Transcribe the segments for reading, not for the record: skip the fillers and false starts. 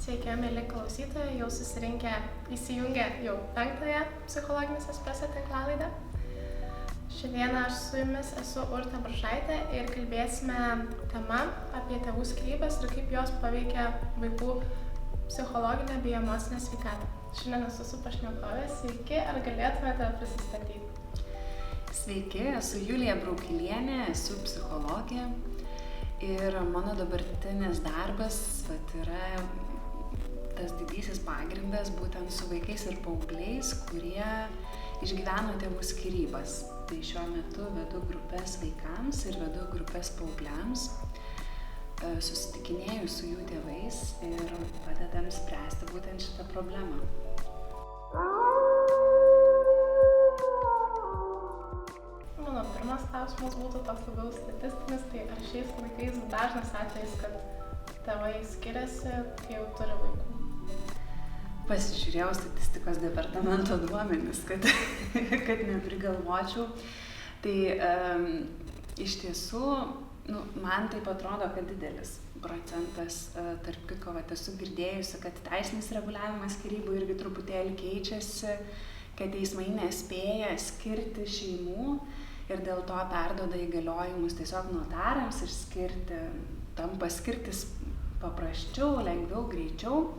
Sveiki, mėly klausytojai, jau įsijungę jau 5-ąją Psichologinis espreso tinklalaidę. Šiandieną aš su jumis esu Urtė Bražaitė ir kalbėsime tema apie tėvų skyrybas ir kaip jos paveikia vaikų psichologinę bei emocinę sveikatą. Šiandien esu su pašnekovė. Sveiki, ar galėtumėte prisistatyti? Sveiki, esu Julija Braukilienė, esu psichologė ir mano dabartinis darbas yra tas didysis pagrindas būtent su vaikais ir paaugliais, kurie išgyveno tėvų skyrybas. Tai šiuo metu vedu grupes vaikams ir vedu grupes paaugliams, susitikinėju su jų tėvais ir padedam spręsti būtent šitą problemą. Mano pirmas klausimas būtų toks labiau statistinis, tai ar šiais laikais dažnas atvejis, kad tėvai skiriasi, kai jau turi vaikų? Pasižiūrėjau statistikos departamento duomenis, kad neprigalvočiau. Tai iš tiesų, man taip atrodo, kad didelis procentas, tarp kitko, esu girdėjusi, kad teisinis reguliavimas skyrybų irgi truputėlį keičiasi, kad teismai nespėja skirti šeimų ir dėl to perduoda įgaliojimus tiesiog notarams išskirti, tampa skirtis paprasčiau, lengviau, greičiau.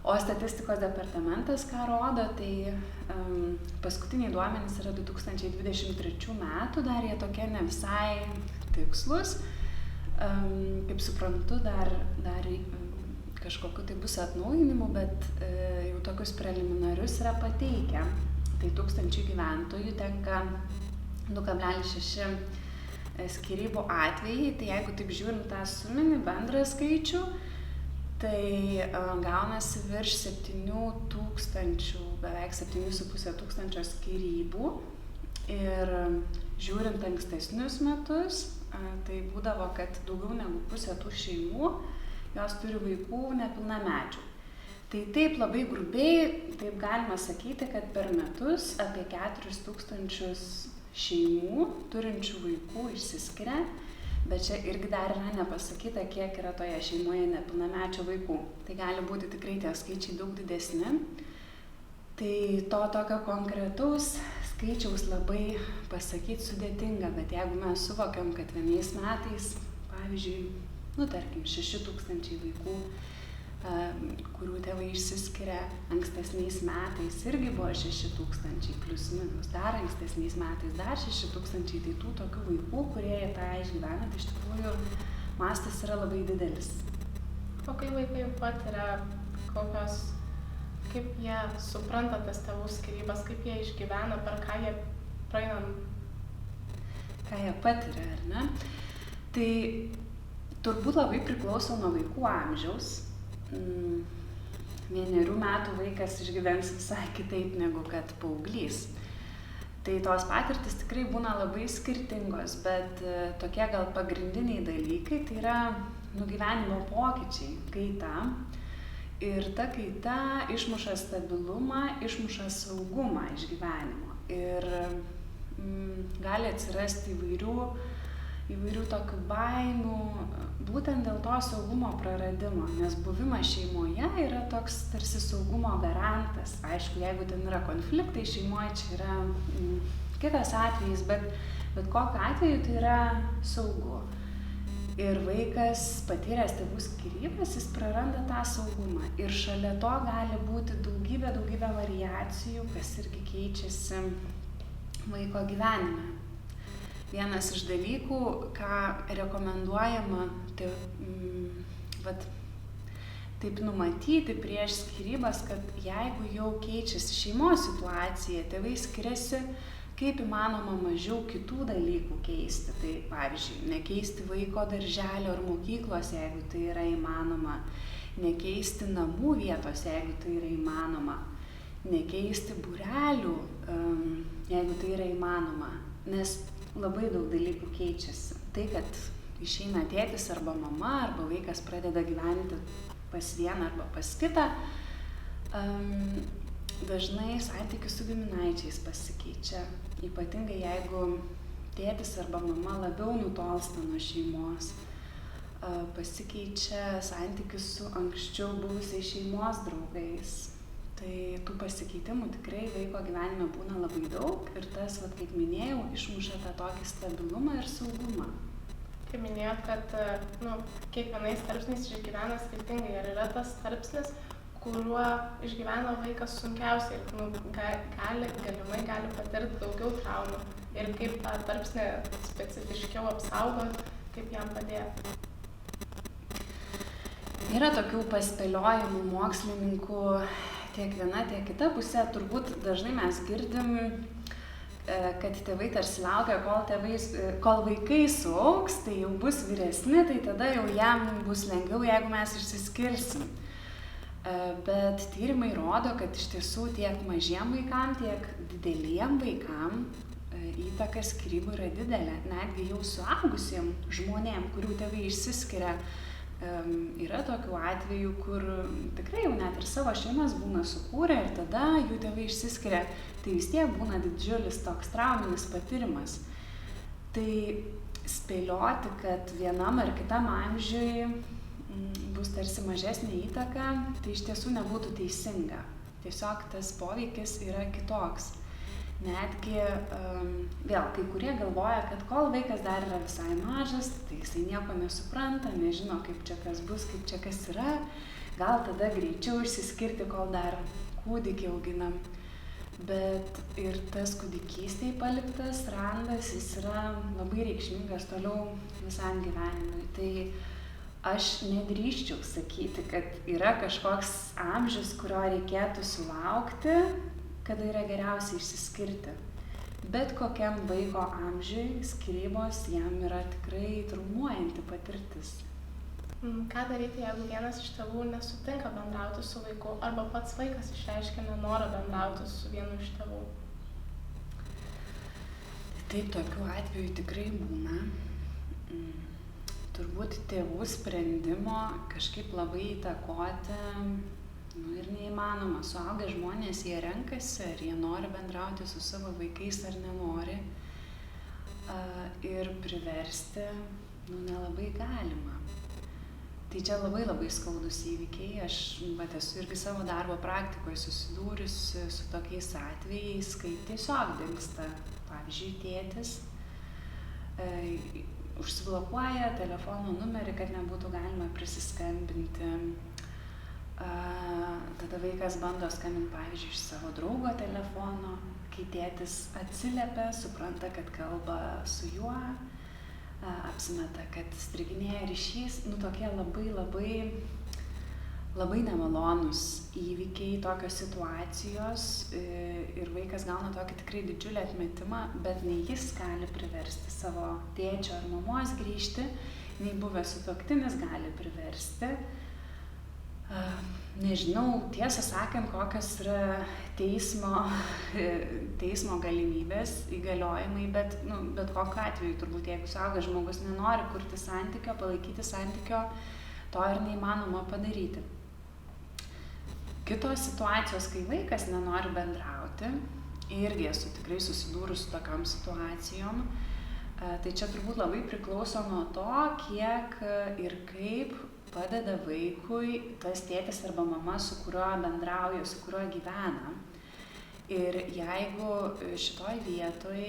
O statistikos departamentas, ką rodo, tai paskutiniai duomenys yra 2023 metų, dar jie tokie ne visai tikslus. Kaip suprantu, dar kažkokiu tai bus atnaujinimu, bet jau tokius preliminarius yra pateikę. Tai 1000 gyventojų tenka 2,6 skyrybų atvejai, tai jeigu taip žiūrint tą suminį bendrą skaičių, tai gaunasi virš 7000, beveik 7,5 tūkstančio skyrybų. Ir žiūrint ankstesnius metus, tai būdavo, kad daugiau negu pusė tų šeimų, jos turi vaikų nepilnamečių. Tai taip labai grubiai, taip galima sakyti, kad per metus apie 4000 šeimų turinčių vaikų išsiskiria, bet čia irgi dar yra nepasakyta, kiek yra toje šeimoje nepilnamečio vaikų. Tai gali būti tikrai tie skaičiai daug didesni. Tai to tokio konkretaus skaičiaus labai pasakyti sudėtinga, bet jeigu mes suvokiam, kad vienais metais, pavyzdžiui, tarkim, 6000 vaikų, kurių tėvai išsiskiria, ankstesniais metais irgi buvo 6000 plius minus, dar ankstesniais metais dar 6000, tai tų tokių vaikų, kurie tą išgyvena, tai iš tikrųjų mastas yra labai didelis. O kai vaikai patiria kaip jie supranta tas tėvų skyrybas, kaip jie išgyvena, per ką jie praeina? Ką jie patiria, ar ne? Tai turbūt labai priklauso nuo vaikų amžiaus. 1 metų vaikas išgyvens visai kitaip negu kad paauglys. Tai tos patirtis tikrai būna labai skirtingos, bet tokie gal pagrindiniai dalykai tai yra gyvenimo pokyčiai, kaita. Ir ta kaita išmuša stabilumą, išmuša saugumą iš gyvenimo. Ir gali atsirasti įvairių tokių baimių, būtent dėl to saugumo praradimo, nes buvimas šeimoje yra toks tarsi saugumo garantas. Aišku, jeigu ten yra konfliktai šeimoje, čia yra kitas atvejis, bet kokiu atveju tai yra saugu. Ir vaikas patyręs tėvų skyrybas, jis praranda tą saugumą. Ir šalia to gali būti daugybė variacijų, kas irgi keičiasi vaiko gyvenime. Vienas iš dalykų, ką rekomenduojama taip numatyti prieš skyrybas, kad jeigu jau keičiasi šeimos situacija, tėvai skiriasi, kaip įmanoma mažiau kitų dalykų keisti. Tai pavyzdžiui, nekeisti vaiko darželio ar mokyklos, jeigu tai yra įmanoma, nekeisti namų vietos, jeigu tai yra įmanoma, nekeisti būrelių, jeigu tai yra įmanoma, nes labai daug dalykų keičiasi. Tai, kad išeina tėtis arba mama, arba vaikas pradeda gyventi pas vieną arba pas kitą, dažnai santykis su giminaičiais pasikeičia. Ypatingai jeigu tėtis arba mama labiau nutolsta nuo šeimos, pasikeičia santykis su anksčiau buvusiais šeimos draugais. Tai tų pasikeitimų tikrai vaiko gyvenime būna labai daug ir tas, kaip minėjau, išmuša tą tokį stabilumą ir saugumą. Kaip minėjot, kad kiekvienais tarpsniais išgyvena skirtingai. Ar yra tas tarpsnis, kuriuo išgyvena vaikas sunkiausiai ir galimai gali patirti daugiau traumų? Ir kaip tą tarpsnį specifiškiau apsaugot, kaip jam padėti? Yra tokių paspėliojimų mokslininkų, tiek viena, tiek kita pusė. Turbūt dažnai mes girdim, kad tėvai tarsi laukia, kol vaikai suaugs, tai jau bus vyresni, tai tada jau jam bus lengviau, jeigu mes išsiskirsim. Bet tyrimai rodo, kad iš tiesų tiek mažiem vaikam, tiek dideliem vaikam įtaka skyrybų yra didelė. Netgi jau suaugusiem žmonėm, kurių tėvai išsiskiria, yra tokių atvejų, kur tikrai jau net ir savo šeimas būna sukūrę ir tada jų tėvai išsiskiria, tai vis tiek būna didžiulis toks trauminis patyrimas. Tai spėlioti, kad vienam ar kitam amžiui bus tarsi mažesnė įtaka, tai iš tiesų nebūtų teisinga. Tiesiog tas poveikis yra kitoks. Netgi vėl kai kurie galvoja, kad kol vaikas dar yra visai mažas, tai jisai nieko nesupranta, nežino, kaip čia kas bus, kaip čia kas yra, gal tada greičiau išsiskirti, kol dar kūdikį auginam. Bet ir tas kūdikystėje paliktas randas, jis yra labai reikšmingas toliau visam gyvenimui. Tai aš nedrįsčiau sakyti, kad yra kažkoks amžius, kurio reikėtų sulaukti, kada yra geriausia išsiskirti. Bet kokiam vaiko amžiui skyrybos jam yra tikrai traumuojanti patirtis. Ką daryti, jeigu vienas iš tėvų nesutinka bendrauti su vaiku, arba pats vaikas išreiškia nenorą bendrauti su vienu iš tėvų? Taip, tokių atvejų tikrai būna. Turbūt tėvų sprendimo kažkaip labai įtakoti ir neįmanoma. Suaugę žmonės, jie renkasi, ar jie nori bendrauti su savo vaikais ar nenori. Ir priversti, nelabai galima. Tai čia labai skaudus įvykiai. Aš esu irgi savo darbo praktikoje susidūrusi su tokiais atvejais, kai tiesiog dingsta, pavyzdžiui, tėtis, užsiblokuoja telefono numerį, kad nebūtų galima prisiskambinti. Tada vaikas bando skambinti, pavyzdžiui, iš savo draugo telefono, kai tėtis atsiliepia, supranta, kad kalba su juo, apsimeta, kad striginėja ryšys. Tokie labai nemalonūs įvykiai, tokios situacijos ir vaikas gauna tokį tikrai didžiulį atmetimą, bet nei jis gali priversti savo tėčio ar mamos grįžti, nei buvęs sutuoktinis gali priversti. Nežinau, tiesą sakant, kokios yra teismo galimybės, įgaliojimai, bet kokiu atveju turbūt, jeigu suaugęs žmogus nenori kurti santykio, palaikyti santykio, to ir neįmanoma padaryti. Kitos situacijos, kai vaikas nenori bendrauti, irgi esu tikrai susidūrus su tokiom situacijom, tai čia turbūt labai priklauso nuo to, kiek ir kaip padeda vaikui tas tėtis arba mama, su kuriuo bendrauja, su kuriuo gyvena. Ir jeigu šitoj vietoj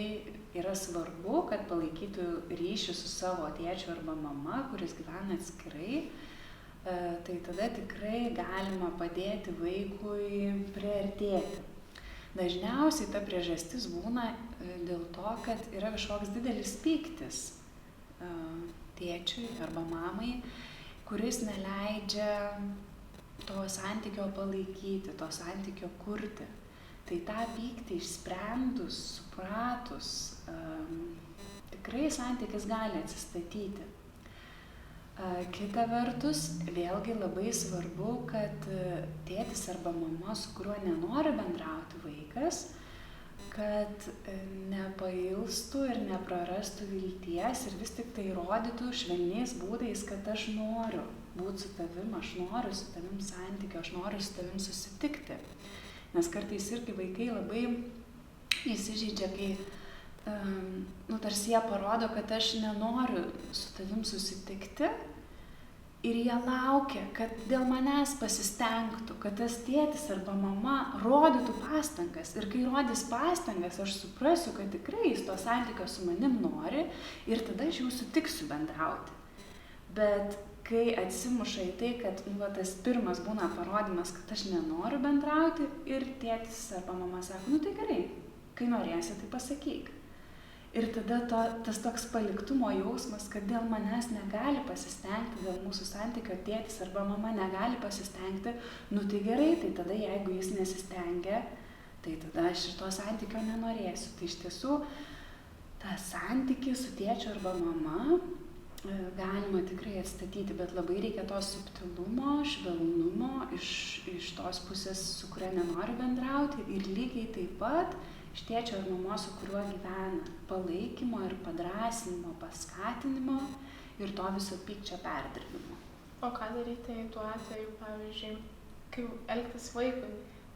yra svarbu, kad palaikytų ryšį su savo tėčiu arba mama, kuris gyvena atskirai, tai tada tikrai galima padėti vaikui priartėti. Dažniausiai ta priežastis būna dėl to, kad yra kažkoks didelis pyktis tėčiui arba mamai, kuris neleidžia to santykio palaikyti, to santykio kurti. Tai tą pyktį išsprendus, supratus, tikrai santykis gali atsistatyti. Kita vertus, vėlgi labai svarbu, kad tėtis arba mama, su kuriuo nenori bendrauti vaikas, kad nepailstų ir neprarastų vilties ir vis tik tai rodytų švelniais būdais, kad aš noriu būti su tavim, aš noriu su tavim santykio, aš noriu su tavim susitikti. Nes kartais irgi vaikai labai įsižeidžia, kai tarsi jie parodo, kad aš nenoriu su tavim susitikti, Ir jie laukia, kad dėl manęs pasistengtų, kad tas tėtis arba mama rodytų pastangas. Ir kai rodys pastangas, aš suprasiu, kad tikrai jis to santykio su manim nori ir tada aš jau sutiksiu bendrauti. Bet kai atsimuša į tai, kad tas pirmas būna parodymas, kad aš nenoriu bendrauti ir tėtis arba mama sako, tai gerai, kai norėsi, tai pasakyk. Ir tada tas toks paliktumo jausmas, kad dėl manęs negali pasistengti, dėl mūsų santykio tėtis arba mama negali pasistengti, tai gerai, tai tada jeigu jis nesistengia, tai tada aš ir to santykio nenorėsiu. Tai iš tiesų, tą santykį su tėčiu arba mama galima tikrai atstatyti, bet labai reikia to subtilumo, švelnumo iš tos pusės, su kuria nenori bendrauti ir lygiai taip pat iš tėčio ar mamos, su kuriuo gyvena, palaikymo ir padrąsinimo, paskatinimo ir to viso pykčio perdirbimo. O ką daryti tuo atveju, pavyzdžiui, kaip elgtis vaikui,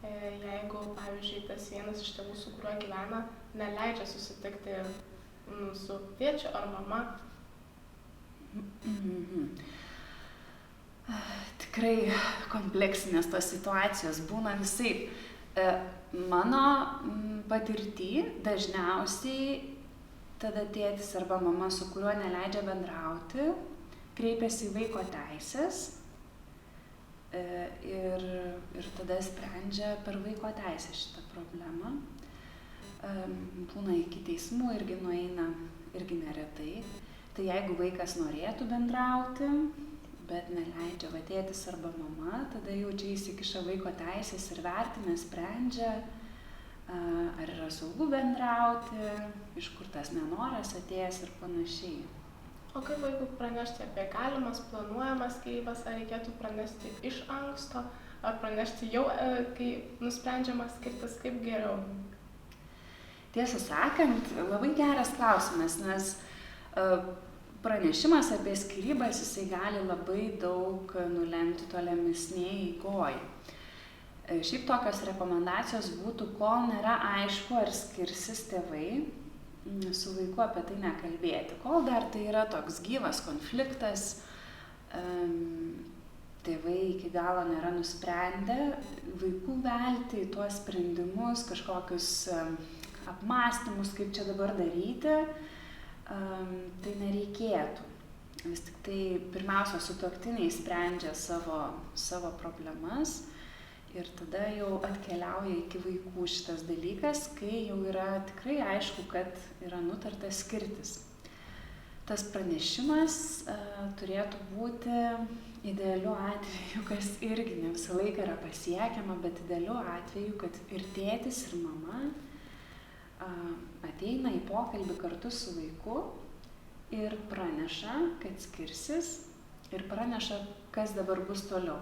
jeigu, pavyzdžiui, tas vienas iš tėvų, su kuriuo gyvena, neleidžia susitikti su tėčiu ar mama? Tikrai kompleksinės tos situacijos būna visaip. Mano patirty dažniausiai tada tėtis arba mama, su kuriuo neleidžia bendrauti, kreipiasi į vaiko teisės ir tada sprendžia per vaiko teisę šitą problemą. Būna iki teismų irgi nueina, irgi neretai. Tai jeigu vaikas norėtų bendrauti, bet neleidžia tėtis arba mama, tada jau čia įsikiša vaiko teisės ir vertina, sprendžia, ar yra saugu bendrauti, iš kur tas nenoras atėjęs ir panašiai. O kaip vaikui pranešti apie galimas, planuojamas skyrybas, ar reikėtų pranešti iš anksto, ar pranešti jau, kai nusprendžiama skirtis, kaip geriau? Tiesą sakant, labai geras klausimas, nes pranešimas apie skyrybas, jisai gali labai daug nulemti tolimesnėje eigoje. Šiaip tokios rekomendacijos būtų, kol nėra aišku, ar skirsis tėvai, su vaiku apie tai nekalbėti. Kol dar tai yra toks gyvas konfliktas, tėvai iki galo nėra nusprendę, vaikų velti į tuos sprendimus, kažkokius apmąstymus, kaip čia dabar daryti, tai nereikėtų. Vis tik tai pirmiausia, sutuoktiniai sprendžia savo problemas ir tada jau atkeliauja iki vaikų šitas dalykas, kai jau yra tikrai aišku, kad yra nutarta skirtis. Tas pranešimas turėtų būti idealiu atveju, kas irgi ne visą laiką yra pasiekiama, bet idealiu atveju, kad ir tėtis, ir mama ateina į pokalbį kartu su vaiku ir praneša, kad skirsis ir praneša, kas dabar bus toliau.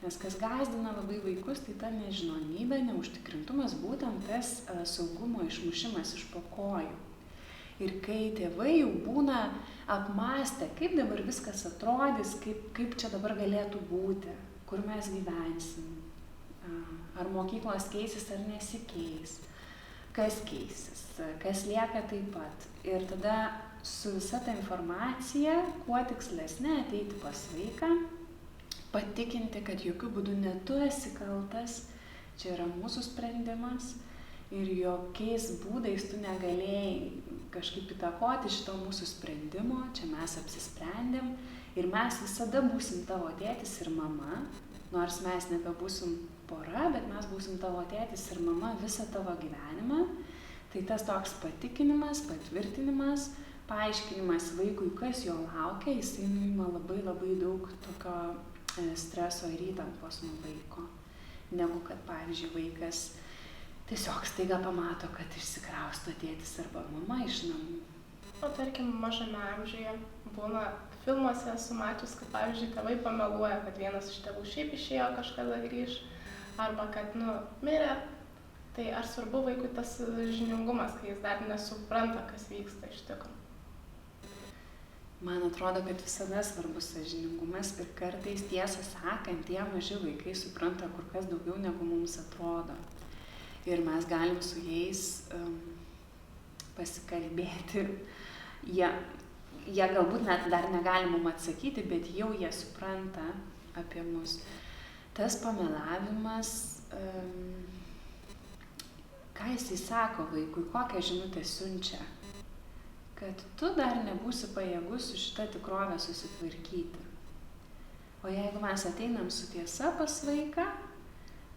Nes kas gąsdina labai vaikus, tai ta nežinomybė, neužtikrintumas, būtent tas saugumo išmušimas iš po kojų. Ir kai tėvai jau būna apmąstę, kaip dabar viskas atrodys, kaip čia dabar galėtų būti, kur mes gyvensim, ar mokyklos keisis ar nesikeis, kas keisis, kas lieka taip pat. Ir tada su visa ta informacija, kuo tikslesnė, ateiti pas vaiką, patikinti, kad jokių būdų ne tu esi kaltas, čia yra mūsų sprendimas ir jokiais būdais tu negalėjai kažkaip įtakoti šito mūsų sprendimo, čia mes apsisprendėm ir mes visada būsim tavo tėtis ir mama, nors mes nebebūsim pora, bet mes būsim tavo tėtis ir mama visą tavo gyvenimą. Tai tas toks patikinimas, patvirtinimas, paaiškinimas vaikui, kas jo laukia, jisai nuima labai labai daug tokio streso ir įtampos nuo vaiko, negu kad, pavyzdžiui, vaikas tiesiog staiga pamato, kad išsikrausto tėtis arba mama iš namų. O tarkim, mažame amžiuje būna filmuose esu mačius, kad, pavyzdžiui, tėvai pameluoja, kad vienas iš tėvų šiaip išėjo, kažkada grįš, arba kad, mirė. Tai ar svarbu vaikui tas žiningumas, kai jis dar nesupranta, kas vyksta iš tikrųjų? Man atrodo, kad visada svarbus sąžiningumas ir kartais, tiesą sakant, tie maži vaikai supranta kur kas daugiau, negu mums atrodo. Ir mes galim su jais pasikalbėti. Jie jie galbūt net dar negali mum atsakyti, bet jau jie supranta apie mus. Tas pamelavimas, ką jisai sako vaikui, kokią žinutę siunčia, kad tu dar nebūsi pajėgus su šita tikrove susitvarkyti. O jeigu mes ateinam su tiesa pas vaiką,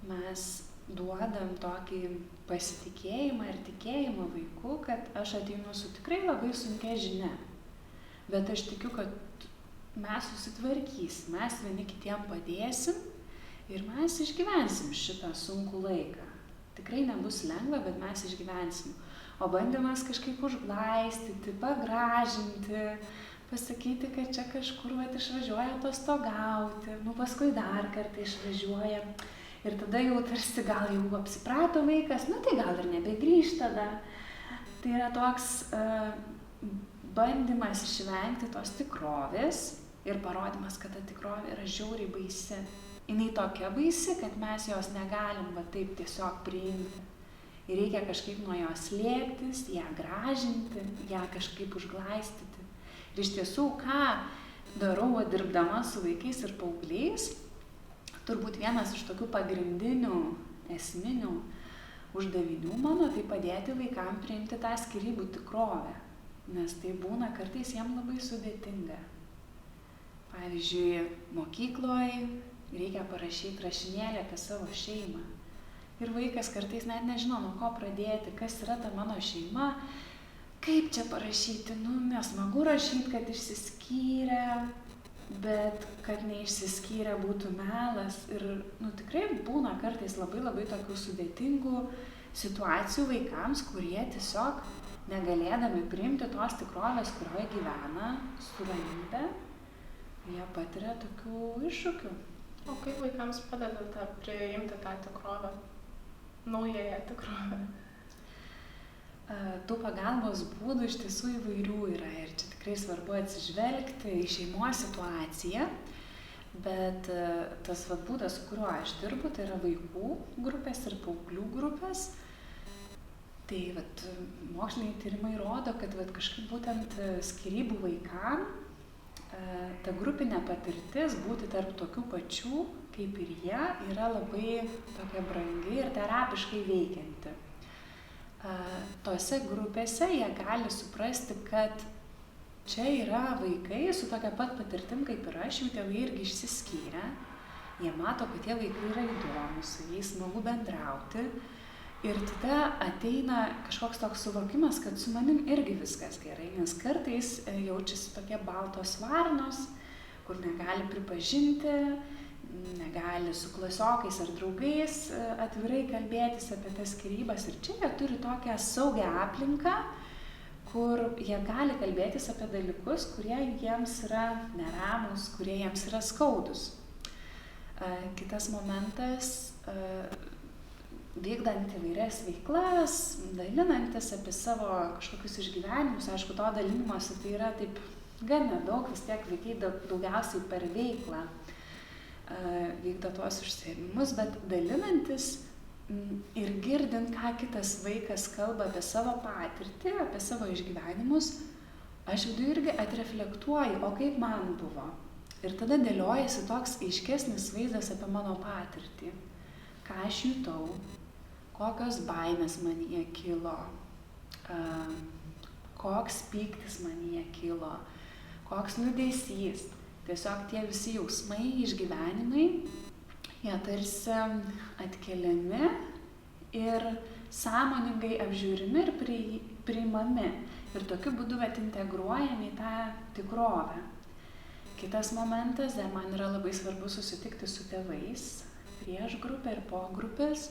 mes duodam tokį pasitikėjimą ir tikėjimą vaiku, kad aš ateinu su tikrai labai sunkia žinia. Bet aš tikiu, kad mes susitvarkysim, mes vieni kitiem padėsim ir mes išgyvensim šitą sunkų laiką. Tikrai nebus lengva, bet mes išgyvensim. O bandymas kažkaip užglaistyti, pagražinti, pasakyti, kad čia kažkur išvažiuoja atostogauti, paskui dar kartą išvažiuoja. Ir tada jau tarsi gal jau apsiprato vaikas, tai gal ir nebegrįž tada. Tai yra toks bandymas išvengti tos tikrovės ir parodymas, kad ta tikrovė yra žiauriai baisi. Jinai tokia baisi, kad mes jos negalim taip tiesiog priimti. Ir reikia kažkaip nuo jos slėptis, ją gražinti, ją kažkaip užglaistyti. Ir iš tiesų, ką darau dirbdama su vaikais ir paaugliais, turbūt vienas iš tokių pagrindinių, esminių uždavinių mano, tai padėti vaikam priimti tą skyrybų tikrovę. Nes tai būna kartais jiem labai sudėtinga. Pavyzdžiui, mokykloje reikia parašyti rašinėlį apie savo šeimą. Ir vaikas kartais net nežino, nuo ko pradėti, kas yra ta mano šeima, kaip čia parašyti, nesmagu rašyti, kad išsiskyrė, bet kad neišsiskyrė būtų melas. Ir tikrai būna kartais labai tokių sudėtingų situacijų vaikams, kurie tiesiog negalėdami priimti tos tikrovės, kurioje gyvena su ramybe, jie patiria tokių iššūkių. O kaip vaikams padeda priimti tą tikrovę, naująją tikrovę? Tų pagalbos būdų iš tiesų įvairių yra ir čia tikrai svarbu atsižvelgti į šeimos situaciją, bet tas būdas, su kuriuo aš dirbu, tai yra vaikų grupės ir paauglių grupės. Tai moksliniai tyrimai rodo, kad kažkaip būtent skyrybų vaikam ta grupinė patirtis būti tarp tokių pačių, kaip ir jie, yra labai tokia brangi ir terapiškai veikianti. Tose grupėse jie gali suprasti, kad čia yra vaikai su tokia pat patirtim kaip ir aš, jų tėvai irgi išsiskyrę. Jie mato, kad tie vaikai yra įdomus, su jais smagu bendrauti. Ir tada ateina kažkoks toks suvokimas, kad su manim irgi viskas gerai, nes kartais jaučiasi tokie baltos varnos, kur negali pripažinti, negali su klasiokais ar draugais atvirai kalbėtis apie tas skyrybas. Ir čia jie turi tokią saugią aplinką, kur jie gali kalbėtis apie dalykus, kurie jiems yra neramus, kurie jiems yra skaudus. Kitas momentas, vykdant įvairias veiklas, dalinantis apie savo kažkokius išgyvenimus, aišku, to dalinimuose tai yra taip gan nedaug, vis tiek vaikai daugiausiai per veiklą vykdo tuos užsiėmimus, bet dalinantis ir girdint, ką kitas vaikas kalba apie savo patirtį, apie savo išgyvenimus, aš viduje irgi atreflektuoju, o kaip man buvo. Ir tada dėliojasi toks aiškesnis vaizdas apie mano patirtį, ką aš jutau, kokios baimės manyje kilo, koks pyktis manyje kilo, koks liūdesys. Tiesiog tie visi jausmai, išgyvenimai, jie tarsi atkeliami ir sąmoningai apžiūrimi ir priimami. Ir tokiu būdu integruojami į tą tikrovę. Kitas momentas, man yra labai svarbu susitikti su tėvais prieš grupę ir po grupės,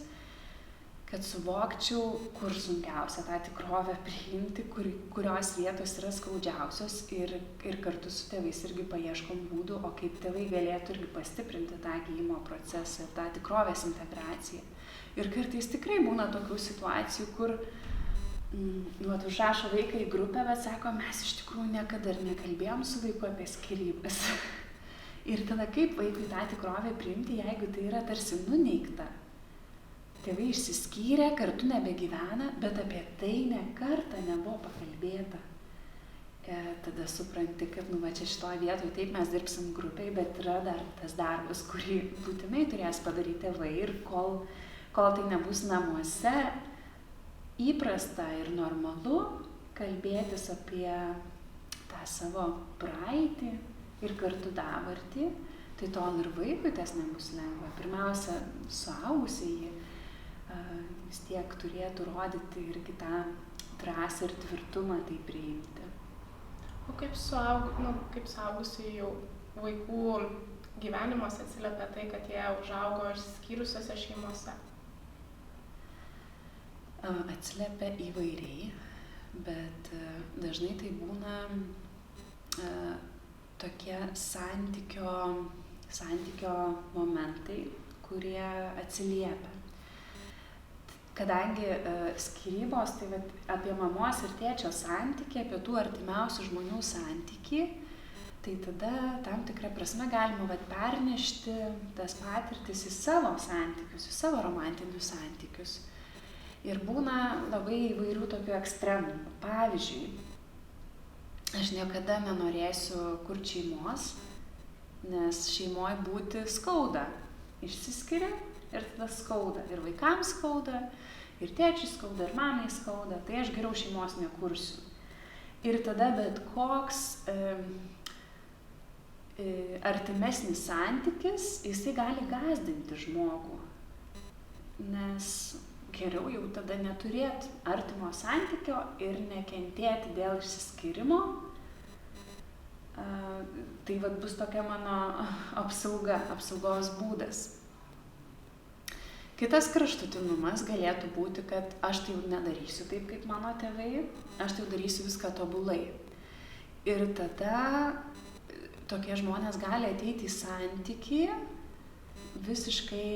kad suvokčiau, kur sunkiausia tą tikrovę priimti, kurios vietos yra skaudžiausios ir kartu su tėvais irgi paieškom būdų, o kaip tėvai galėtų irgi pastiprinti tą gijimo procesą ir tą tikrovės integraciją. Ir kartais tikrai būna tokių situacijų, kur užrašo vaiką į grupę, bet sako, mes iš tikrųjų niekada ir nekalbėjom su vaiku apie skyrybas. Ir tada kaip vaikui tą tikrovę priimti, jeigu tai yra tarsi nuneigta. Tėvai išsiskyrė, kartu nebegyvena, bet apie tai ne kartą nebuvo pakalbėta. tada supranti, kad va čia šitoje vietoje taip mes dirbsim grupiai, bet yra dar tas darbas, kurį būtinai turės padaryti tėvai ir kol tai nebus namuose įprasta ir normalu kalbėtis apie tą savo praeitį ir kartu dabartį, tai tol ir vaikui tas nebus lengva. Pirmiausia, suaugusieji vis tiek turėtų rodyti irgi tą drąsą ir tvirtumą tai priimti. O kaip suaugusiųjų vaikų gyvenimuose atsiliepia tai, kad jie užaugo išsiskyrusiose šeimose? Atsiliepia įvairiai, bet dažnai tai būna tokie santykio momentai, kurie atsiliepia. Kadangi skyrybos, tai apie mamos ir tėčio santykį, apie tų artimiausių žmonių santykį, tai tada tam tikrą prasme galima pernešti tas patirtis į savo santykius, į savo romantinius santykius. Ir būna labai įvairių tokių ekstremų. Pavyzdžiui, aš niekada nenorėsiu kurti šeimos, nes šeimoje būti skauda. Išsiskiria ir tada skauda. Ir vaikams skauda, ir tėčiui skauda, ir mamai skauda. Tai aš geriau šeimos nekursiu. Ir tada bet koks artimesnis santykis, jisai gali gąsdinti žmogų. Nes geriau jau tada neturėti artimo santykio ir nekentėti dėl išsiskyrimo. Tai bus tokia mano apsaugos būdas. Kitas kraštutinumas galėtų būti, kad aš tai jau nedarysiu taip, kaip mano tėvai, aš tai jau darysiu viską tobulai. Ir tada tokie žmonės gali ateiti į santykį visiškai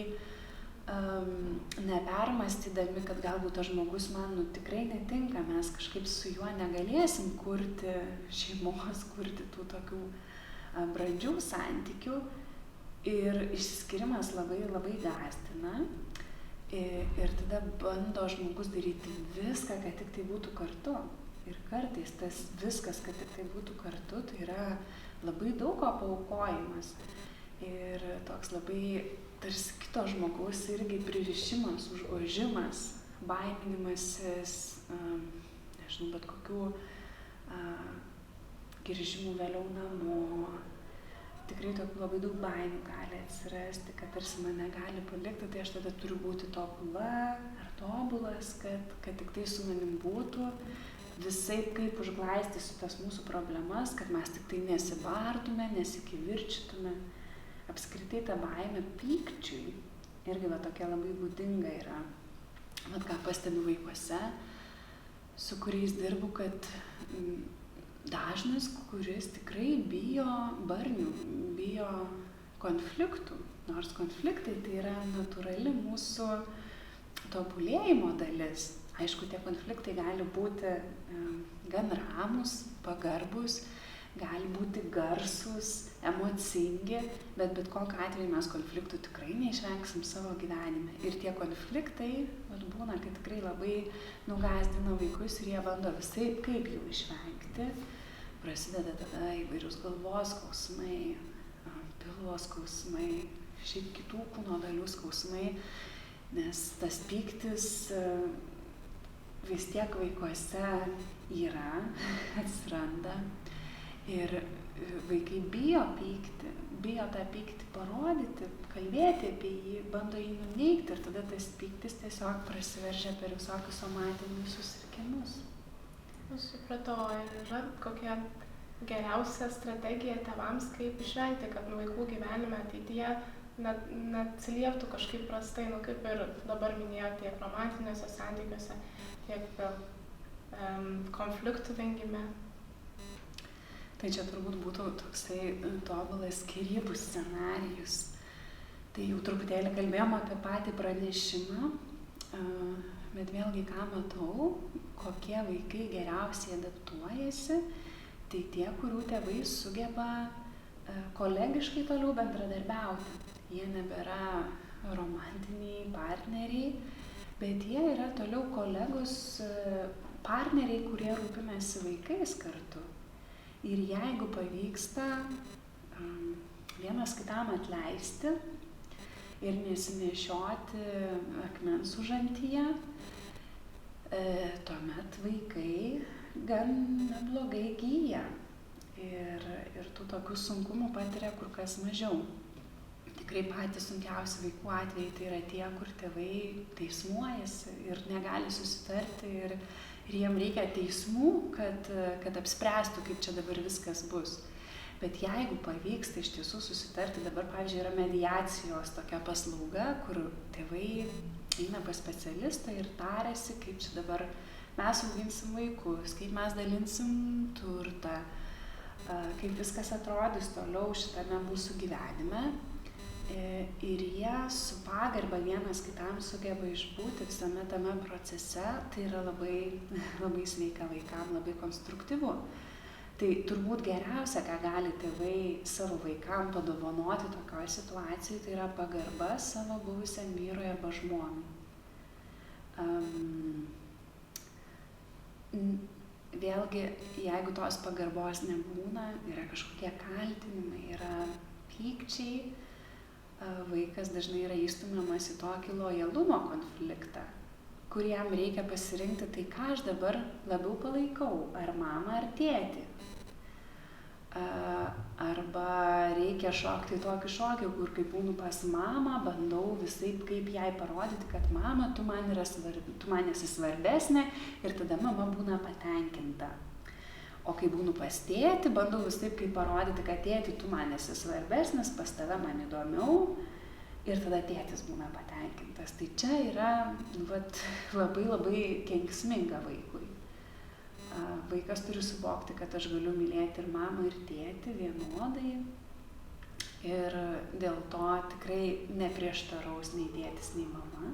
nepermastydami, kad galbūt tas žmogus man tikrai netinka, mes kažkaip su juo negalėsim kurti šeimos, kurti tų tokių brandžių santykių. Ir išsiskyrimas labai labai gąsdina. Ir tada bando žmogus daryti viską, kad tik tai būtų kartu. Ir kartais tas viskas, kad tik tai būtų kartu, tai yra labai daug ko paaukojimas. Ir toks labai tarsi kito žmogaus irgi pririšimas, užgožimas, baiminimasis, nežinau, bet kokių grįžimų vėliau namo. Tikrai tokių labai daug baimių gali atsirasti, kad tarsi mane gali palikti, tai aš tada turiu būti tobula ar tobulas, kad tik tai su manim būtų. Visaip kaip užglaistysiu tas mūsų problemas, kad mes tik tai nesibartume, nesikivirčytume. Apskritai ta baimė pykčiui irgi tokia labai būdinga yra. Ką pastebiu vaikuose, su kuriais dirbu, kad dažnas, kuris tikrai bijo barnių, bijo konfliktų, nors konfliktai tai yra natūrali mūsų tobulėjimo dalis. Aišku, tie konfliktai gali būti gan ramūs, pagarbus, gali būti garsūs, emocingi, bet kokiu atveju mes konfliktų tikrai neišvengsim savo gyvenime. Ir tie konfliktai būna, kad tikrai labai nugąsdina vaikus ir jie bando visaip kaip jų išvengti. Prasideda tada įvairius galvos skausmai, pilvo skausmai, šiaip kitų kūno dalių skausmai, nes tas pyktis vis tiek vaikuose yra, atsiranda. Ir vaikai bijo pykti, bijo tą pyktį parodyti, kalbėti apie jį, bando jį nuneigti ir tada tas pyktis tiesiog prasiveržia per visokius somatinius susirgimus. Supratau, ar yra kokia geriausia strategija tėvams, kaip išvengti, kad vaikų gyvenime ateityje neatsilieptų kažkaip prastai, kaip ir dabar minėjo, tiek romantiniuose santykiuose, tiek konfliktų vengime? Tai čia turbūt būtų toksai tobulas skyrybų scenarijus. Tai jau truputėlį kalbėjom apie patį pranešimą, bet vėlgi ką matau, kokie vaikai geriausiai adaptuojasi, tai tie, kurių tėvai sugeba kolegiškai toliau bendradarbiauti. Jie nebėra romantiniai partneriai, bet jie yra toliau kolegos partneriai, kurie rūpinasi vaikais kartu. Ir jeigu pavyksta vienas kitam atleisti ir nesinešioti akmens užantyje, tuomet vaikai gan neblogai gyja ir tų tokių sunkumų patiria kur kas mažiau. Tikrai patys sunkiausi vaikų atvejai tai yra tie, kur tėvai teismuojasi ir negali susitarti ir jiem reikia teismų, kad apspręstų, kaip čia dabar viskas bus. Bet jeigu pavyksta iš tiesų susitarti, dabar, pavyzdžiui, yra mediacijos tokia paslauga, kur tėvai eina pas specialistą ir tariasi, kaip čia dabar mes auginsim vaikus, kaip mes dalinsim turtą, kaip viskas atrodys toliau šitame mūsų gyvenime. Ir jie su pagarba vienas kitam sugeba išbūti visame tame procese, tai yra labai, labai sveika vaikam, labai konstruktyvu. Tai turbūt geriausia, ką gali tėvai savo vaikam padovanoti tokioje situacijoje, tai yra pagarba savo buvusiam vyrui arba žmonai. Vėlgi, jeigu tos pagarbos nebūna, yra kažkokie kaltinimai, yra pykčiai, vaikas dažnai yra įstumiamas į tokį lojalumo konfliktą, kur jam reikia pasirinkti, tai ką aš dabar labiau palaikau, ar mamą, ar tėtį. Arba reikia šokti į tokį šokį, kur kaip būnu pas mamą, bandau visaip kaip jai parodyti, kad mama, tu man esi svarbesnė ir tada mama būna patenkinta. O kai būnu pas tėtį, bandau visaip kaip parodyti, kad tėti, tu man esi svarbesnis, pas tave man įdomiau ir tada tėtis būna patenkintas. Tai čia yra labai labai kenksminga vaikui. Vaikas turi suvokti, kad aš galiu mylėti ir mamą, ir tėtį vienodai ir dėl to tikrai neprieštaraus nei tėtis, nei mama.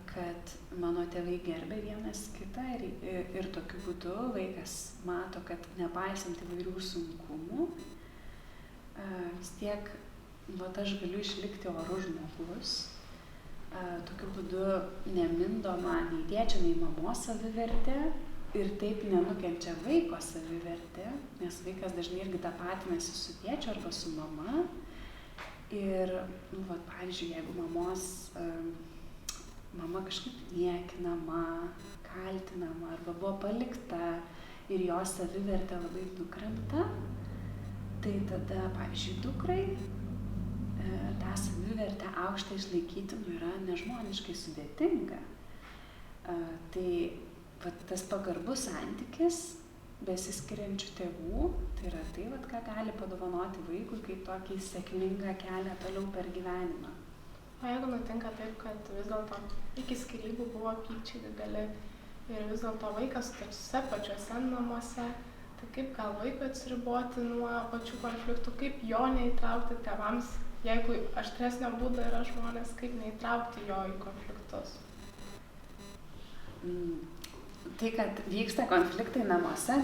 Kad mano tėvai gerbė vienas kitą ir tokiu būdu vaikas mato, kad nepaisant įvairių sunkumų, vis tiek aš galiu išlikti orus žmogus, tokiu būdu nemindoma nei tėčio, nei mamos savivertė ir taip nenukenčia vaiko savivertė, nes vaikas dažnai irgi tapatinasi su tėčiu arba su mama ir, pavyzdžiui, jeigu mama kažkaip niekinama, kaltinama arba buvo palikta ir jos savivertė labai nukrenta, tai tada, pavyzdžiui, dukrai tą savivertę aukštą išlaikyti yra nežmoniškai sudėtinga. Tai tas pagarbus santykis besiskiriančių tėvų, tai yra tai, ką gali padovanoti vaikui kaip tokį sėkmingą kelią toliau per gyvenimą. O jeigu nutinka taip, kad vis dėlto iki skyrybų buvo pykčiai dideli ir vis dėlto vaikas tuose pačiuose namuose, tai kaip gal vaikui atsiriboti nuo pačių konfliktų, kaip jo neįtraukti tėvams, jeigu aštresnio būdo yra žmonės, kaip neįtraukti jo į konfliktus? Tai, kad vyksta konfliktai namuose,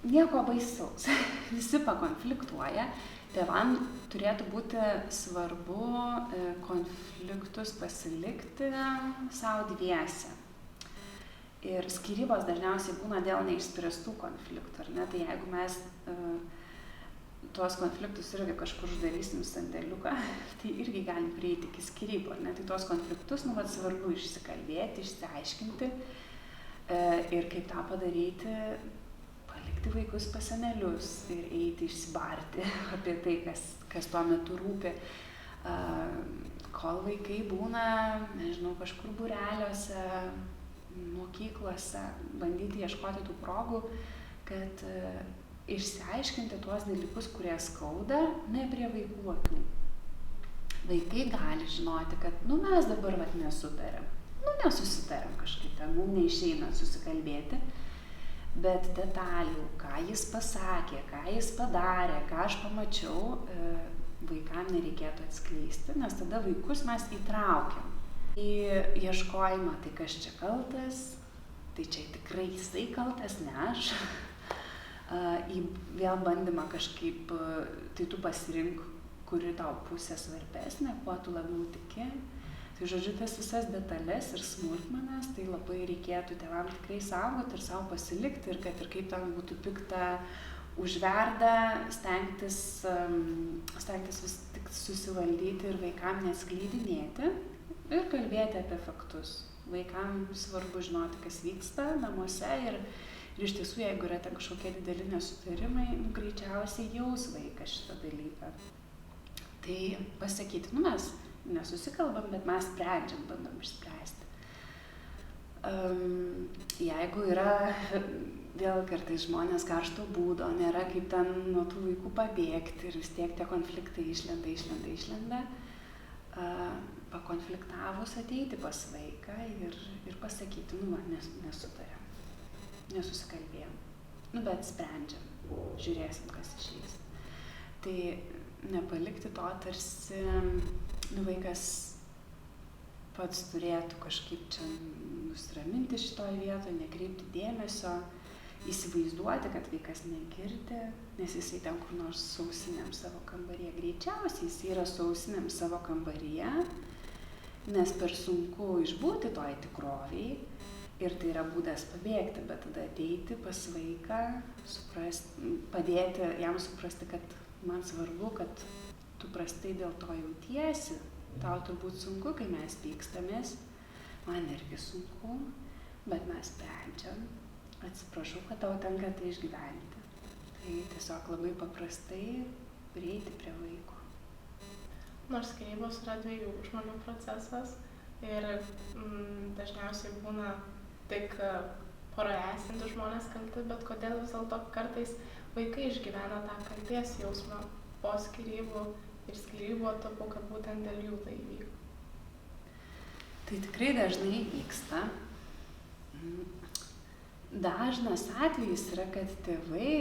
nieko baisaus. Visi pakonfliktuoja. Tėvam turėtų būti svarbu konfliktus pasilikti savo dviese. Ir skyrybos dažniausiai būna dėl neišspręstų konfliktų, ar ne? Tai jeigu mes tuos konfliktus irgi kažkur uždarysim sandėliuką, tai irgi galim prieiti iki skyrybų, ar ne? Tai tuos konfliktus, svarbu išsikalbėti, išsiaiškinti ir kaip tą padaryti, palikti vaikus pas senelius ir eiti išsibarti apie tai, kas tuo metu rūpi, kol vaikai būna, nežinau, kažkur būreliuose, mokyklose, bandyti ieškoti tų progų, kad išsiaiškinti tuos dalykus, kurie skauda, ne prie vaikų akių. Vaikai gali žinoti, kad mes dabar nesutarėm, nesusitarėm kažkaip, mums neišeina susikalbėti, bet detalių, ką jis pasakė, ką jis padarė, ką aš pamačiau, vaikam nereikėtų atskleisti, nes tada vaikus mes įtraukiam į ieškojimą, tai kas čia kaltas, tai čia tikrai jisai kaltas, ne aš. Į vėl bandymą kažkaip, tai tu pasirink, kuri tau pusė svarbesnė, kuo tu labiau tiki. Tai žodžiu, tas visas detalės ir smulkmenas, tai labai reikėtų tėvam tikrai saugoti ir savo pasilikti ir kad ir kaip tam būtų pikta, užverda, stengtis vis tik susivaldyti ir vaikam neatskleidinėti ir kalbėti apie faktus. Vaikam svarbu žinoti, kas vyksta namuose ir iš tiesų, jeigu yra ten kažkokie dideli nesutarimai, greičiausiai jaus vaikas šitą dalyką. Tai pasakyti, mes nesusikalbam, bet mes sprendžiam, bandom išspręsti. Jeigu yra vėl kartais žmonės karšto būdo, nėra kaip ten nuo tų vaikų pabėgti ir vis tiek tie konfliktai išlenda, pakonfliktavus ateiti pas vaiką ir pasakyti, nesutarėm, nesusikalbėjom, bet sprendžiam, žiūrėsim, kas išeis. Tai nepalikti to tarsi, vaikas pats turėtų kažkaip čia nusiraminti šitoj vietoje, nekreipti dėmesio, įsivaizduoti, kad vaikas negirdi, nes jisai ten kur nors su ausinėm savo kambaryje. Greičiausiai jis yra su ausinėm savo kambaryje, nes per sunku išbūti toj tikroviai ir tai yra būdas pabėgti, bet tada ateiti pas vaiką, padėti jam suprasti, kad man svarbu, kad tu prastai dėl to jautiesi, tau turbūt sunku, kai mes pykstamės, man irgi sunku, bet mes sprendžiam, atsiprašau, kad tau tenka tai išgyventi. Tai tiesiog labai paprastai prieiti prie vaiko. Nors skyrybos yra dviejų žmonių procesas ir dažniausiai būna tik poroje esantys žmonės kalti, bet kodėl vis dėlto kartais vaikai išgyvena tą kaltės jausmą po skyrybų ir skyrybų etapų, kad būtent dėl jų tai įvyko. Tai tikrai dažnai vyksta. Dažnas atvejis yra, kad tėvai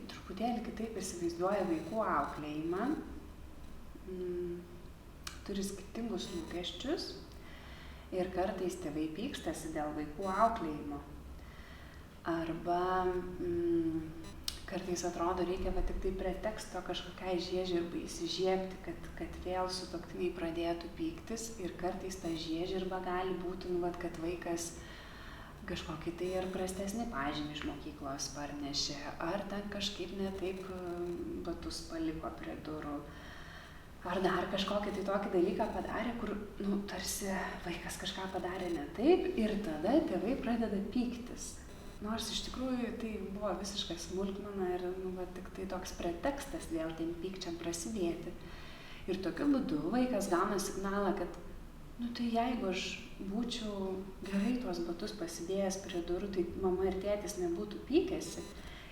truputėlį kitaip įsivaizduoja vaikų auklėjimą, turi skirtingus lūkesčius ir kartais tėvai pykstasi dėl vaikų auklėjimo. Arba kartais atrodo, reikia tik tai preteksto kažkokiai žiežirbai įsižiebti, kad vėl sutuoktiniai pradėtų pyktis ir kartais ta žiežirba gali būti, kad vaikas kažkokį tai ir prastesnį pažymį iš mokyklos parnešė, ar ten kažkaip ne taip batus paliko prie durų, ar dar kažkokį tai tokį dalyką padarė, kur, tarsi vaikas kažką padarė ne taip ir tada tėvai pradeda pyktis. Nors iš tikrųjų tai buvo visiškai smulkmena ir tik tai toks pretekstas vėl tiem pykčiam prasidėti. Ir tokiu būdu vaikas gauna signalą, kad tai jeigu aš būčiau gerai tuos batus pasidėjęs prie durų, tai mama ir tėtis nebūtų pykęsi.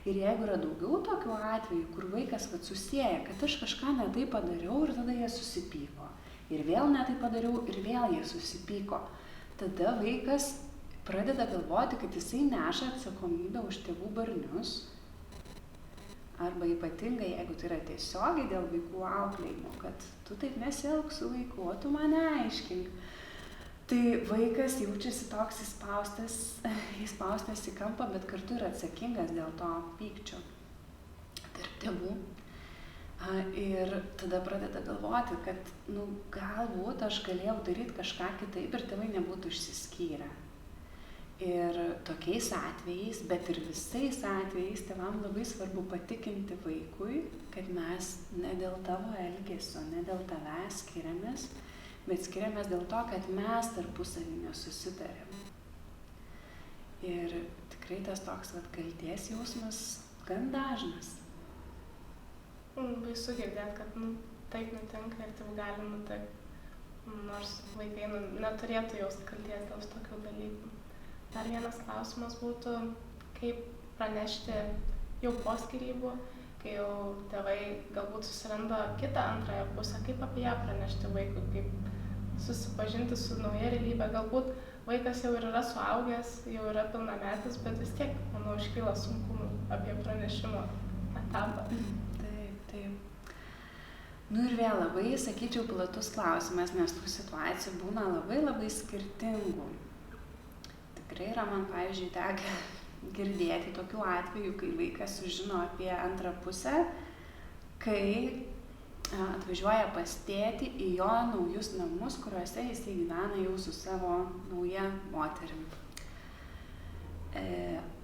Ir jeigu yra daugiau tokių atvejų, kur vaikas susieja, kad aš kažką ne taip padariau ir tada jie susipyko. Ir vėl ne taip padariau ir vėl jie susipyko. Tada vaikas pradeda galvoti, kad jisai neša atsakomybę už tėvų barnius. Arba ypatingai, jeigu tai yra tiesiogiai dėl vaikų auklėjimo, kad tu taip nesielk su vaiku, o tu mane aiškink. Tai vaikas jaučiasi toks įspaustas į kampą, bet kartu yra atsakingas dėl to pykčio tarp tėvų. Ir tada pradeda galvoti, kad galbūt aš galėjau daryti kažką kitaip ir tėvai nebūtų išsiskyrę. Ir tokiais atvejais, bet ir visais atvejais tėvam labai svarbu patikinti vaikui, kad mes ne dėl tavo elgesio, ne dėl tavęs skiriamės, bet skiriamės dėl to, kad mes tarpusavy nesusitarėm. Ir tikrai tas toks kaltės jausmas gan dažnas. Baisu girdėti, kad taip nutinka ir taip gali nutikti, nors vaikai neturėtų jaust kaltės dėl tokių dalykų. Dar vienas klausimas būtų, kaip pranešti jau po skyrybų, kai jau tėvai galbūt susiranda kitą antrąją pusę, kaip apie ją pranešti vaikui, kaip susipažinti su nauja realybė. Galbūt vaikas jau yra suaugęs, jau yra pilnametis, bet vis tiek, manau, iškyla sunkumų apie pranešimo etapą. Taip. Ir vėl labai, sakyčiau, platus klausimas, nes tų situacijų būna labai skirtingų. Tikrai yra man, pavyzdžiui, tekę girdėti tokių atvejų, kai vaikas sužino apie antrą pusę, kai atvažiuoja pas tėtį į jo naujus namus, kuriuose jisai gyvena jau su savo nauja moterim.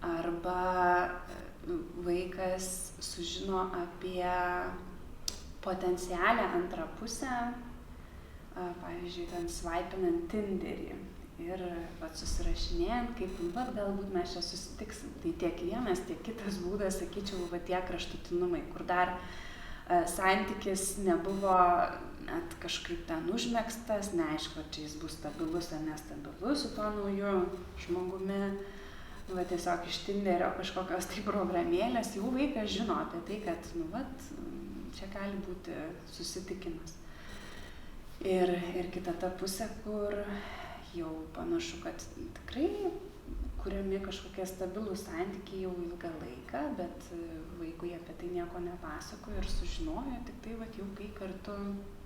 Arba vaikas sužino apie potencialią antrą pusę, pavyzdžiui, ten svaipinant Tinderį ir susirašinėjant, kaip galbūt mes čia susitiksim. Tai tiek vienas, tiek kitas būdas, sakyčiau, tie kraštutinumai, kur dar santykis nebuvo net kažkaip ten užmėgstas, neaišku, ar čia jis bus stabilus ar nestabilus su tuo nauju žmogumi. Tiesiog iš Tinderio kažkokios tai programėlės, jau vaikas žino apie tai, kad čia gali būti susitikimas. Ir kita ta pusė, kur jau panašu, kad tikrai kuriami kažkokie stabilūs santykiai jau ilgą laiką, bet vaikui apie tai nieko nepasakojo ir sužinojo tik tai jau kai kartu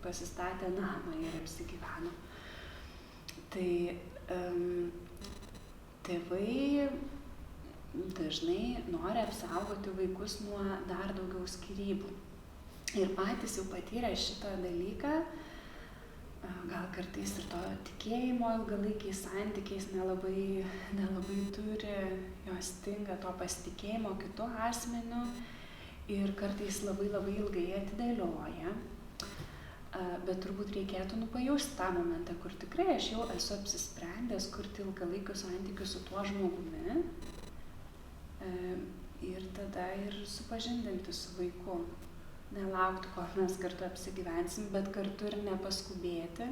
pasistatė namą ir apsigyveno. Tai tėvai dažnai nori apsaugoti vaikus nuo dar daugiau skyrybų. Ir patys jau patyrę šitą dalyką, gal kartais ir to tikėjimo ilgalaikiais santykiais nelabai turi, jos stinga to pasitikėjimo kitu asmeniu ir kartais labai ilgai atidėlioja. Bet turbūt reikėtų pajausti tą momentą, kur tikrai aš jau esu apsisprendęs kurti ilgalaikius santykius su tuo žmogumi ir tada ir supažindinti su vaiku. Nelaukti, kol mes kartu apsigyvensim, bet kartu ir nepaskubėti,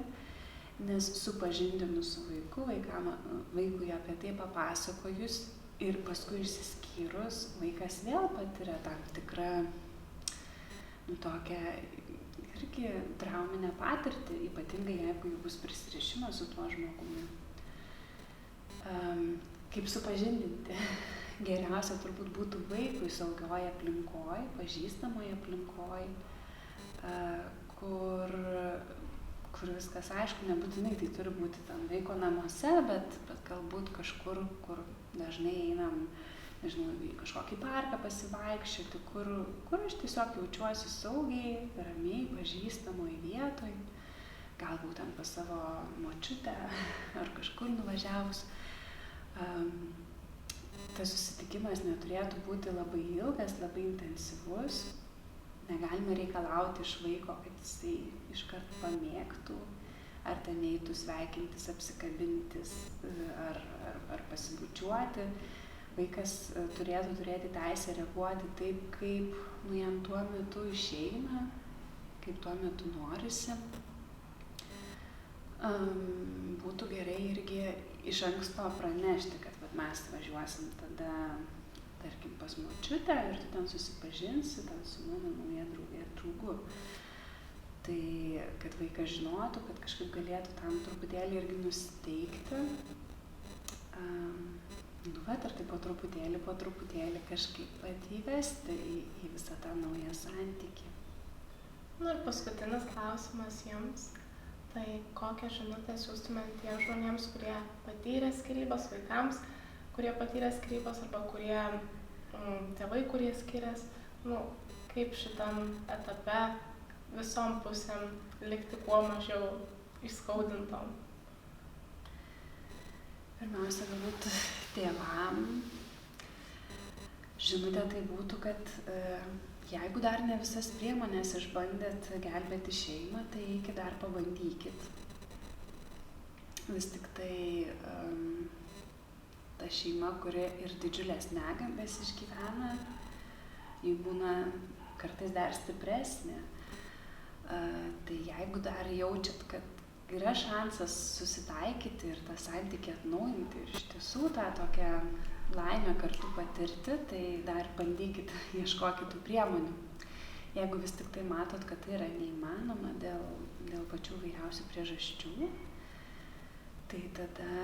nes supažindinus su vaiku, vaikui apie tai papasakojus ir paskui išsiskyrus, vaikas vėl patiria tam tikrą tokią irgi trauminę patirtį, ypatingai jeigu jau bus prisirišimas su tuo žmogumi. Kaip supažindinti? Geriausia turbūt būtų vaikui saugioj aplinkoj, pažįstamoj aplinkoj, kur viskas aišku, nebūtinai tai turi būti ten vaiko namuose, bet galbūt kažkur, kur dažnai einam, nežinau, į kažkokį parką pasivaikščioti, kur aš tiesiog jaučiuosi saugiai, ramiai, pažįstamoj vietoj, galbūt ten pas savo močiutę ar kažkur nuvažiavus. Tas susitikimas neturėtų būti labai ilgas, labai intensyvus. Negalime reikalauti iš vaiko, kad jisai iškart pamėgtų, ar ten eitų sveikintis, apsikabintis, ar pasibučiuoti. Vaikas turėtų turėti teisę reaguoti taip, kaip jam tuo metu išeina, kaip tuo metu norisi. Būtų gerai irgi iš anksto pranešti, kad mes važiuosim tada, tarkim, pas močiutę ir tu ten susipažinsi ten su mano nauja draugė ir draugu. Tai, kad vaikas žinotų, kad kažkaip galėtų tam truputėlį irgi nusiteikti. Ir tai po truputėlį kažkaip įvesti į visą tą naują santykį. Ir paskutinis klausimas jums. Tai kokią žinutę siųstumėt tiems žmonėms, kurie patyrė skyrybas, vaikams, kurie patyrė skyrybas arba kurie tėvai, kurie skirias, kaip šitam etape visom pusėm likti kuo mažiau įskaudintom? Pirmiausia, galbūt tėvam žinutė tai būtų, kad jeigu dar ne visas priemonės išbandėt gelbėti šeimą, tai iki dar pabandykit. Vis tik tai ta šeima, kuri ir didžiulės negandas išgyvena, ji būna kartais dar stipresnė. Tai jeigu dar jaučiat, kad yra šansas susitaikyti ir tą santykį atnaujinti ir iš tiesų tą tokią laimę kartu patirti, tai dar bandykit ieškoti tų priemonių. Jeigu vis tik tai matot, kad tai yra neįmanoma dėl pačių vairiausių priežasčių, tai tada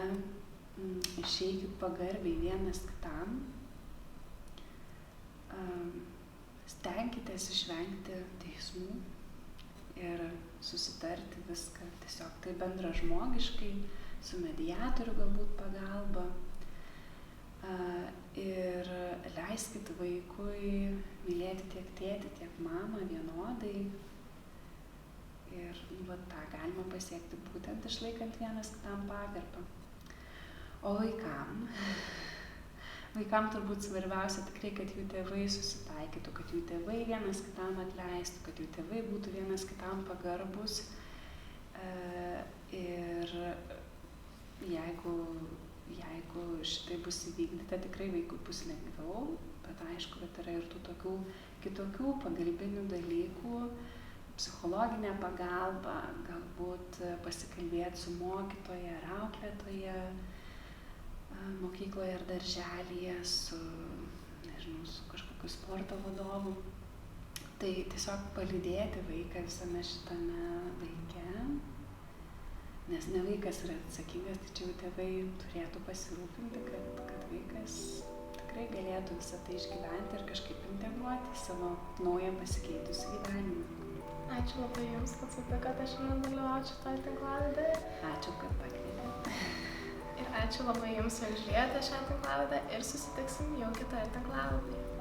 išeikit pagarbiai vienas kitam, stenkitės išvengti teismų ir susitarti viską tiesiog tai bendražmogiškai, su mediatoriu galbūt pagalba. Ir leiskit vaikui mylėti tiek tėtį, tiek mamą vienodai ir va, tą galima pasiekti būtent išlaikant vienas kitam pagarbą. O vaikam turbūt svarbiausia tikrai, kad jų tėvai susitaikytų, kad jų tėvai vienas kitam atleistų, kad jų tėvai būtų vienas kitam pagarbus. Ir jeigu šitai bus įvykdyta, tikrai vaikui bus lengviau, bet aišku, kad yra ir tų tokių kitokių pagalbinių dalykų, psichologinė pagalba, galbūt pasikalbėti su mokytoja ar auklėtoja, mokykloje ar darželyje, su kažkokiu sporto vadovu. Tai tiesiog palydėti vaiką visame šitame laike, nes ne vaikas yra atsakingas, tačiau tėvai turėtų pasirūpinti, kad vaikas tikrai galėtų visą tai išgyventi ir kažkaip integruoti į savo naują pasikeitusį gyvenimą. Ačiū labai Jums, kad sutikote šiandien dalyvauti šitoj tinklalaidoje. Ačiū, kad pakvietėte. Ir ačiū labai Jums, jog žiūrėjote šią tinklalaidę ir susitiksim jau kitoje tinklalaidėje.